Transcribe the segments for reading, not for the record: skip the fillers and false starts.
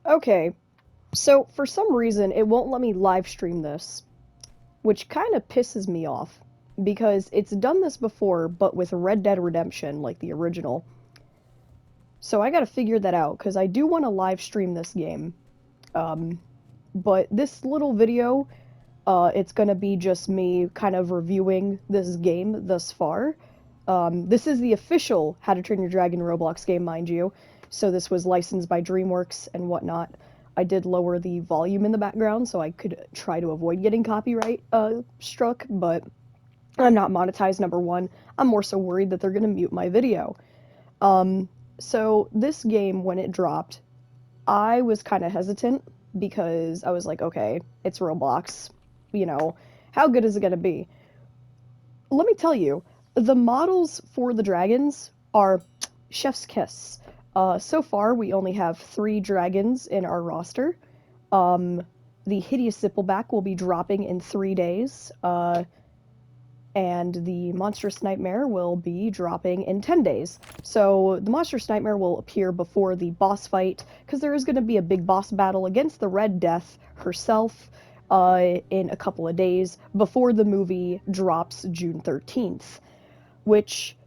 Okay, so for some reason it won't let me live stream this, which kind of pisses me off because it's done this before, but with Red Dead Redemption, like the original. So I gotta figure that out because I do want to live stream this game. Um, but this little video, it's gonna be just me kind of reviewing this game thus far. This is the official How to Train Your Dragon Roblox game, mind you. So this was licensed by DreamWorks and whatnot. I did lower the volume in the background so I could try to avoid getting copyright struck, but I'm not monetized, number one. I'm more so worried that they're gonna mute my video. Um, so this game, when it dropped, I was kind of hesitant because I was like, okay, it's Roblox. You know, how good is it gonna be? Let me tell you, the models for the dragons are chef's kiss. So far, we only have 3 dragons in our roster. Um, the hideous Zippleback will be dropping in 3 days, and the monstrous nightmare will be dropping in 10 days. So the monstrous nightmare will appear before the boss fight, because there is going to be a big boss battle against the Red Death herself in a couple of days before the movie drops June 13th, which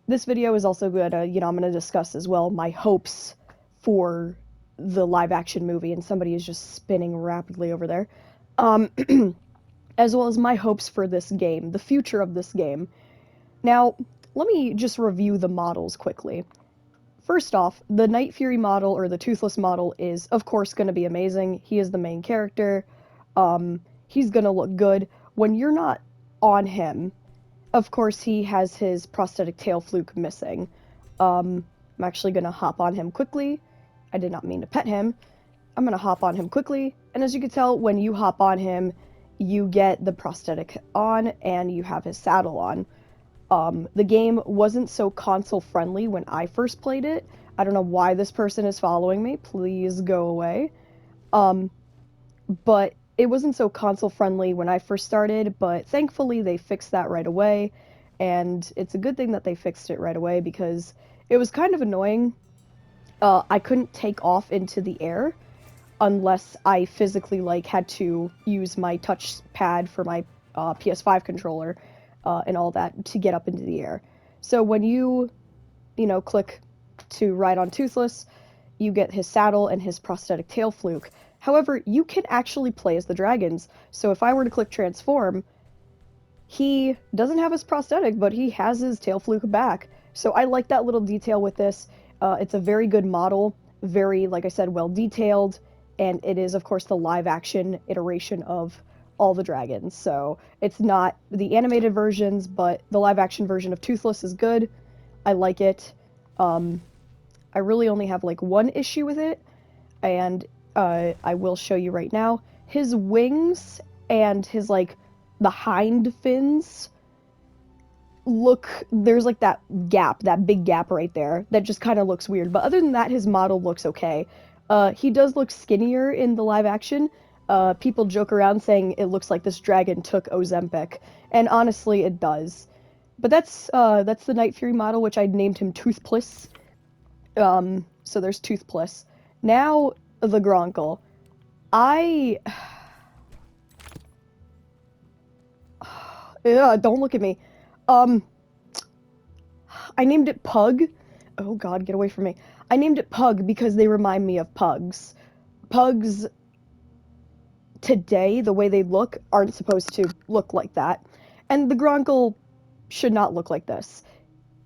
this video is also going to, I'm going to discuss as well my hopes for the live action movie, and somebody is just spinning rapidly over there. Um, as well as my hopes for this game, the future of this game. Now, let me just review the models quickly. First off, the Night Fury model, or the Toothless model, is of course going to be amazing. He is the main character. He's going to look good. When you're not on him, of course, he has his prosthetic tail fluke missing. I'm actually going to hop on him quickly. I did not mean to pet him. I'm going to hop on him quickly. And as you can tell, when you hop on him, you get the prosthetic on and you have his saddle on. The game wasn't so console friendly when I first played it. I don't know why this person is following me. Please go away. Um, but it wasn't so console friendly when I first started, but thankfully they fixed that right away. And it's a good thing that they fixed it right away because it was kind of annoying. I couldn't take off into the air unless I physically like had to use my touch pad for my PS5 controller and all that to get up into the air. So when you click to ride on Toothless, you get his saddle and his prosthetic tail fluke. However, you can actually play as the dragons. So if I were to click transform, he doesn't have his prosthetic, but he has his tail fluke back. So I like that little detail with this. It's a very good model, very, like I said, well detailed, and it is, of course, the live action iteration of all the dragons. So it's not the animated versions, but the live action version of Toothless is good. I like it. Um, I really only have like one issue with it, and I will show you right now. His wings and his like the hind fins look, there's like that gap, that big gap right there that just kind of looks weird. But other than that, his model looks okay. He does look skinnier in the live action. People joke around saying it looks like this dragon took Ozempic, and honestly, it does. But that's the Night Fury model, which I named him Toothpless. So there's Toothpless. Now the Gronkle. I yeah, don't look at me. Um, I named it Pug. Oh God, get away from me. I named it Pug because they remind me of pugs. Pugs today, the way they look, aren't supposed to look like that. And the Gronkle should not look like this.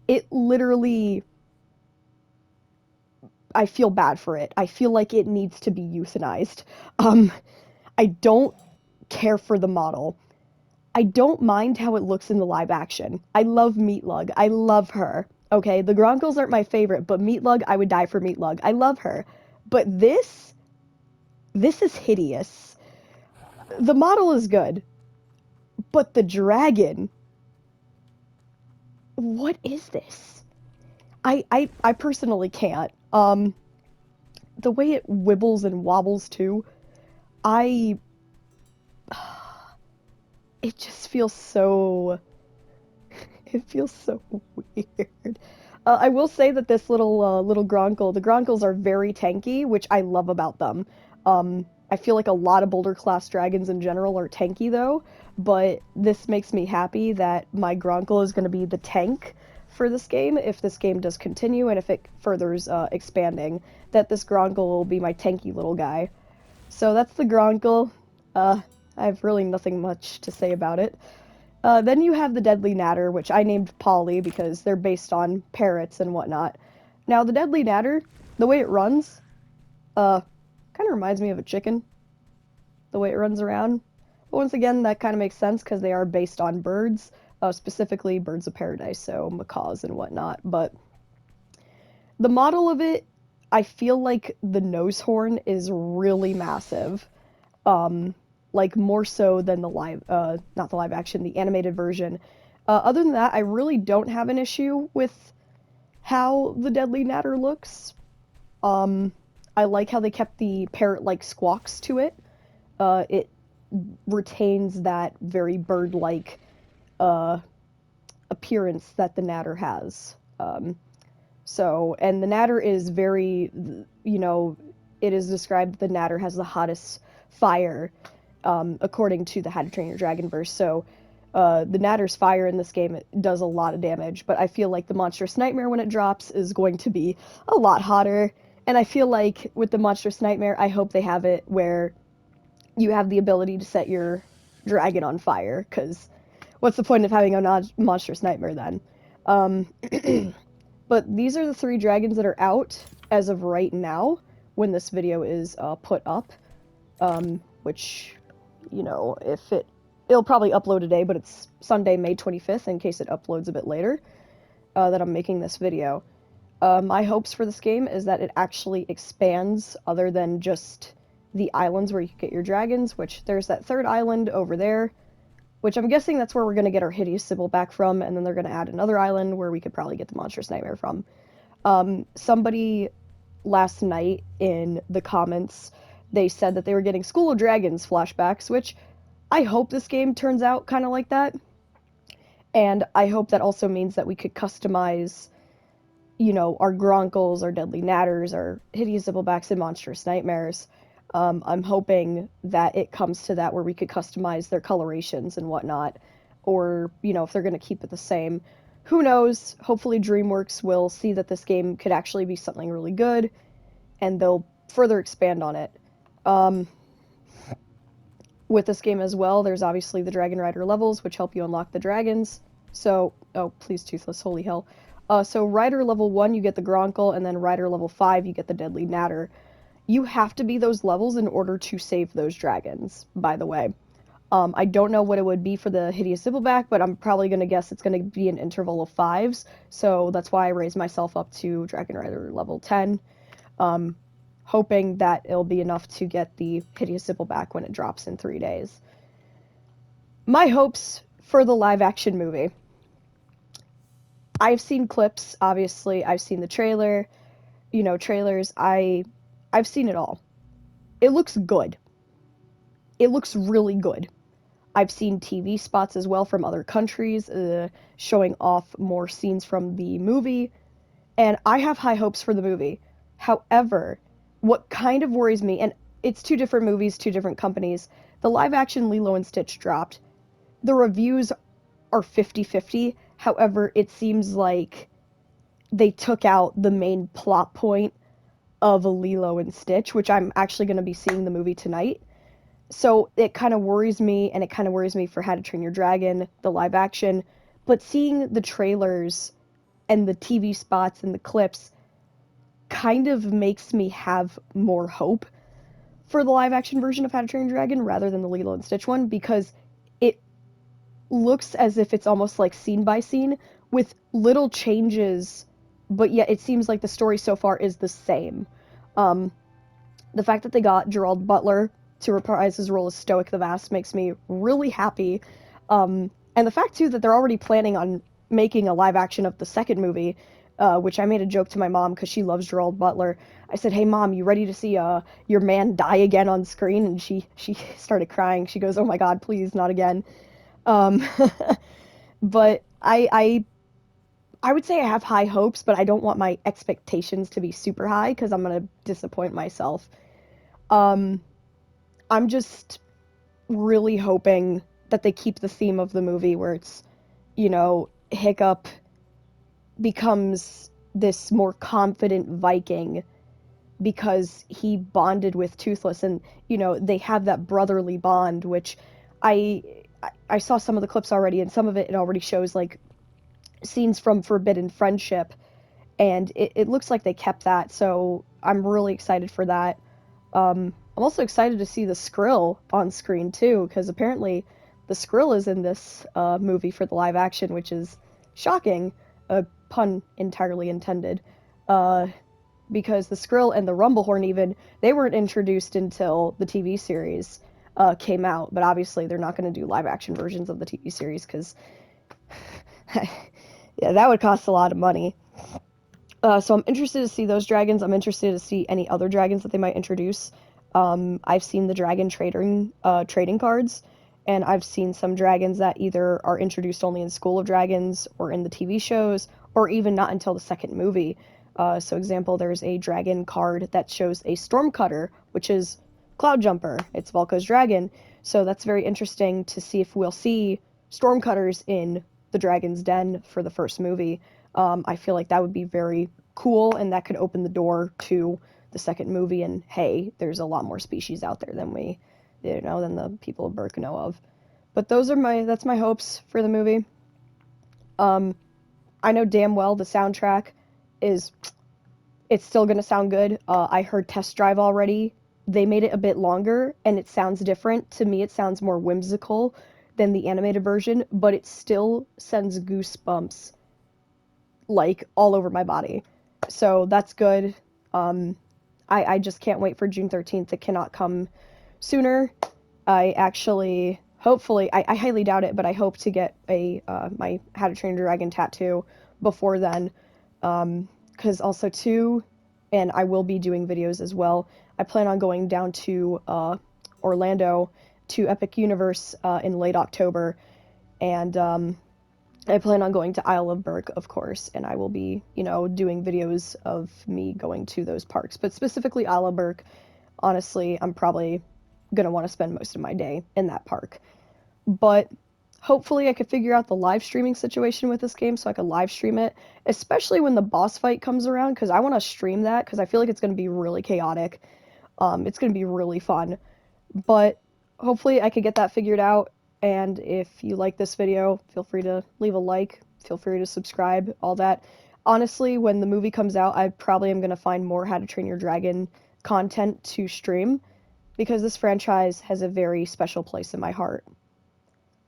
It literally, I feel bad for it. I feel like it needs to be euthanized. Um, I don't care for the model. I don't mind how it looks in the live action. I love Meatlug. I love her. Okay, the Gronkles aren't my favorite, but Meatlug, I would die for Meatlug. I love her. But this is hideous. The model is good, but the dragon, what is this? I personally can't. The way it wibbles and wobbles too, I it just feels so it feels so weird. I will say that this little Gronkle, the Gronkles are very tanky, which I love about them. I feel like a lot of Boulder class dragons in general are tanky though, but this makes me happy that my Gronkle is going to be the tank for this game if this game does continue and if it furthers expanding. That this Gronkle will be my tanky little guy. So that's the Gronkle. Uh, I have really nothing much to say about it. Then you have the Deadly Natter, which I named Polly because they're based on parrots and whatnot. Now, the Deadly Natter, the way it runs, uh, kind of reminds me of a chicken, the way it runs around. But once again, that kind of makes sense because they are based on birds, specifically birds of paradise, so macaws and whatnot. But the model of it, I feel like the nose horn is really massive. Like more so than the live, not the live action, the animated version. Other than that, I really don't have an issue with how the Deadly Natter looks. Um, I like how they kept the parrot-like squawks to it. It retains that very bird-like uh, appearance that the Natter has. And the Natter is very, it is described the Natter has the hottest fire, according to the How to Train Your Dragon verse. So, the Natter's fire in this game does a lot of damage, but I feel like the Monstrous Nightmare when it drops is going to be a lot hotter. And I feel like with the Monstrous Nightmare, I hope they have it where you have the ability to set your dragon on fire, because what's the point of having a Monstrous Nightmare then? Um, but these are the 3 dragons that are out as of right now when this video is put up, which, if it'll probably upload today, but it's Sunday, May 25th, in case it uploads a bit later, that I'm making this video. My hopes for this game is that it actually expands other than just the islands where you can get your dragons, which there's that 3rd island over there, which I'm guessing that's where we're going to get our Hideous Sybil back from, and then they're going to add another island where we could probably get the Monstrous Nightmare from. Somebody last night in the comments, they said that they were getting School of Dragons flashbacks, which I hope this game turns out kind of like that. And I hope that also means that we could customize, our Gronkles, our Deadly Natters, our Hideous Zibblebacks, and Monstrous Nightmares. I'm hoping that it comes to that where we could customize their colorations and whatnot. Or, if they're going to keep it the same. Who knows? Hopefully DreamWorks will see that this game could actually be something really good, and they'll further expand on it. With this game as well, there's obviously the Dragon Rider levels, which help you unlock the dragons. So, oh, please, Toothless, holy hell. So Rider level 1, you get the Gronkle, and then Rider level 5, you get the Deadly Natter. You have to be those levels in order to save those dragons, by the way. I don't know what it would be for the Hideous Zibbleback, but I'm probably going to guess it's going to be an interval of 5s, so that's why I raised myself up to Dragon Rider level 10, hoping that it'll be enough to get the Hideous Zibbleback when it drops in 3 days. My hopes for the live-action movie. I've seen clips, obviously, I've seen the trailer, trailers, I've seen it all. It looks good. It looks really good. I've seen TV spots as well from other countries, showing off more scenes from the movie, and I have high hopes for the movie. However, what kind of worries me, and it's 2 different movies, 2 different companies, the live-action Lilo and Stitch dropped. The reviews are 50-50, however, it seems like they took out the main plot point of a Lilo and Stitch, which I'm actually going to be seeing the movie tonight. So it kind of worries me, and it kind of worries me for How to Train Your Dragon, the live action. But seeing the trailers and the TV spots and the clips kind of makes me have more hope for the live action version of How to Train Your Dragon rather than the Lilo and Stitch one, because it looks as if it's almost like scene by scene with little changes, but yet it seems like the story so far is the same. The fact that they got Gerald Butler to reprise his role as Stoic the Vast makes me really happy. And the fact, too, that they're already planning on making a live action of the second movie, which I made a joke to my mom because she loves Gerald Butler. I said, "Hey, Mom, you ready to see your man die again on screen?" And she started crying. She goes, "Oh my God, please, not again." Um, but I would say I have high hopes, but I don't want my expectations to be super high because I'm gonna disappoint myself. Um, I'm just really hoping that they keep the theme of the movie where it's, Hiccup becomes this more confident Viking because he bonded with Toothless, and they have that brotherly bond, which I I saw some of the clips already, and some of it already shows like scenes from Forbidden Friendship, and it looks like they kept that, so I'm really excited for that. I'm also excited to see the Skrill on screen too, because apparently the Skrill is in this movie for the live action, which is shocking, a pun entirely intended, uh, because the Skrill and the Rumblehorn even, they weren't introduced until the TV series came out, but obviously they're not going to do live action versions of the TV series because yeah, that would cost a lot of money. So I'm interested to see those dragons. I'm interested to see any other dragons that they might introduce. I've seen the dragon trading cards, and I've seen some dragons that either are introduced only in School of Dragons or in the TV shows, or even not until the second movie. So, example, there's a dragon card that shows a Stormcutter, which is Cloud Jumper. It's Volko's dragon. So that's very interesting to see if we'll see Stormcutters in the Dragon's Den for the first movie. I feel like that would be very cool, and that could open the door to the second movie. And hey, there's a lot more species out there than than the people of Burke know of. But that's my hopes for the movie. Um, I know damn well the soundtrack is it's still gonna sound good. I heard Test Drive already. They made it a bit longer, and it sounds different. To me, it sounds more whimsical than the animated version, but it still sends goosebumps like all over my body. So that's good. Um, I just can't wait for June 13th. It cannot come sooner. I actually, hopefully, I highly doubt it, but I hope to get my How to Train Your Dragon tattoo before then. Because also too, and I will be doing videos as well. I plan on going down to Orlando to Epic Universe in late October, and I plan on going to Isle of Berk, of course, and I will be, doing videos of me going to those parks. But specifically Isle of Berk, honestly, I'm probably gonna want to spend most of my day in that park. But hopefully I could figure out the live streaming situation with this game so I could live stream it, especially when the boss fight comes around, because I want to stream that because I feel like it's going to be really chaotic. It's going to be really fun. But hopefully I could get that figured out. And if you like this video, feel free to leave a like, feel free to subscribe, all that. Honestly, when the movie comes out, I probably am going to find more How to Train Your Dragon content to stream because this franchise has a very special place in my heart.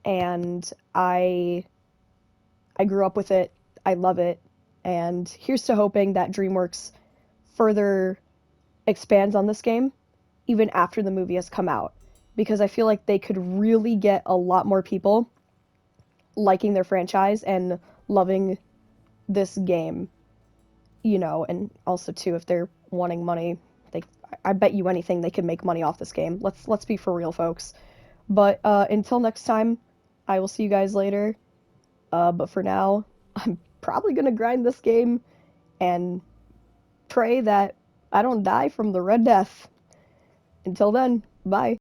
And I grew up with it. I love it. And here's to hoping that DreamWorks further expands on this game even after the movie has come out because I feel like they could really get a lot more people liking their franchise and loving this game, and also too if they're wanting money, they I bet you anything they could make money off this game. Let's be for real, folks. But until next time, I will see you guys later. But for now, I'm probably gonna grind this game and pray that I don't die from the Red Death. Until then, bye.